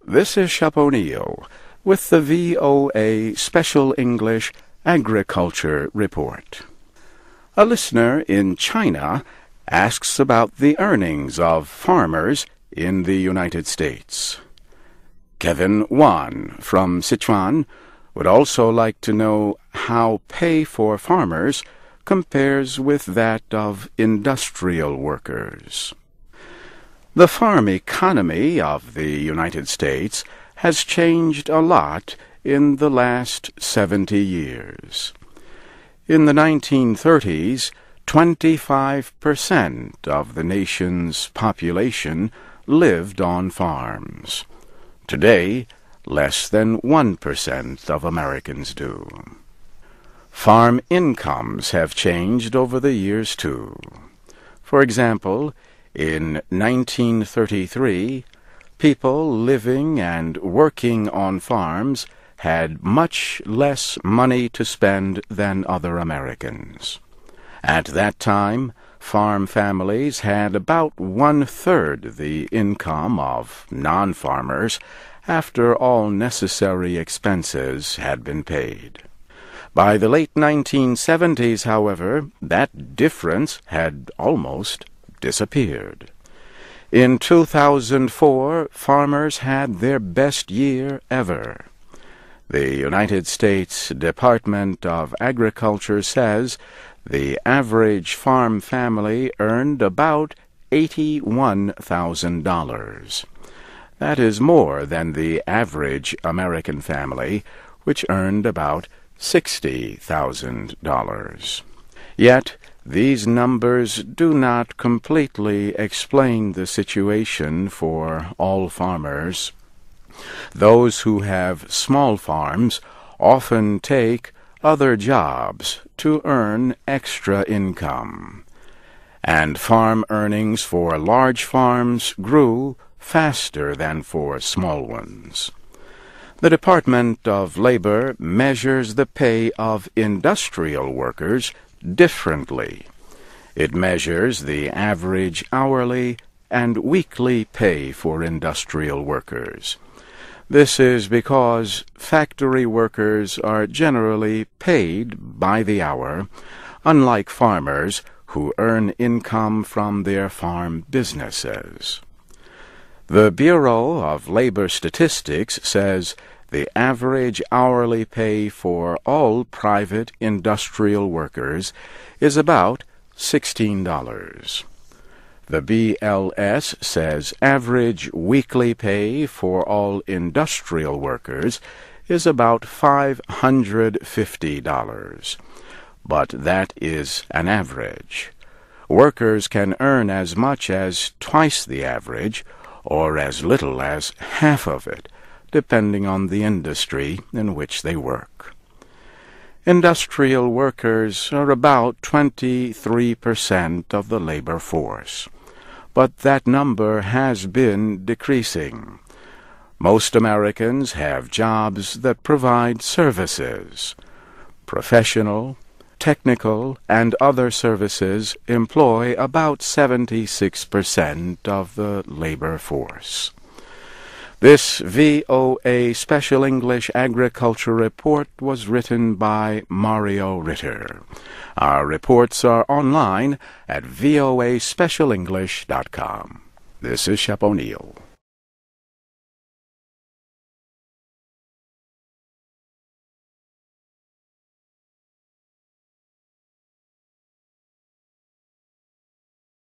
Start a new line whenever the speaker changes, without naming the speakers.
This is Shep O'Neill with the VOA Special English Agriculture Report. A listener in China asks about the earnings of farmers in the United States. Kevin Wan from Sichuan would also like to know how pay for farmers compares with that of industrial workers. The farm economy of the United States has changed a lot in the last 70 years. In the 1930s, 25% of the nation's population lived on farms. Today, less than 1% of Americans do. Farm incomes have changed over the years, too. For example, in 1933, people living and working on farms had much less money to spend than other Americans. At that time, farm families had about 1/3 the income of non-farmers after all necessary expenses had been paid. By the late 1970s, however, that difference had almost disappeared. In 2004, farmers had their best year ever. The United States Department of Agriculture says the average farm family earned about $81,000. That is more than the average American family, which earned about $60,000. Yet, these numbers do not completely explain the situation for all farmers. Those who have small farms often take other jobs to earn extra income. And farm earnings for large farms grew faster than for small ones. The Department of Labor measures the pay of industrial workers differently. It measures the average hourly and weekly pay for industrial workers. This is because factory workers are generally paid by the hour, unlike farmers who earn income from their farm businesses. The Bureau of Labor Statistics says the average hourly pay for all private industrial workers is about $16. The B.L.S. says average weekly pay for all industrial workers is about $550. But that is an average. Workers can earn as much as twice the average, or as little as half of it, depending on the industry in which they work. Industrial workers are about 23% of the labor force, but that number has been decreasing. Most Americans have jobs that provide services. Professional, technical, and other services employ about 76% of the labor force. This VOA Special English Agriculture Report was written by Mario Ritter. Our reports are online at voaspecialenglish.com. This is Shep O'Neill.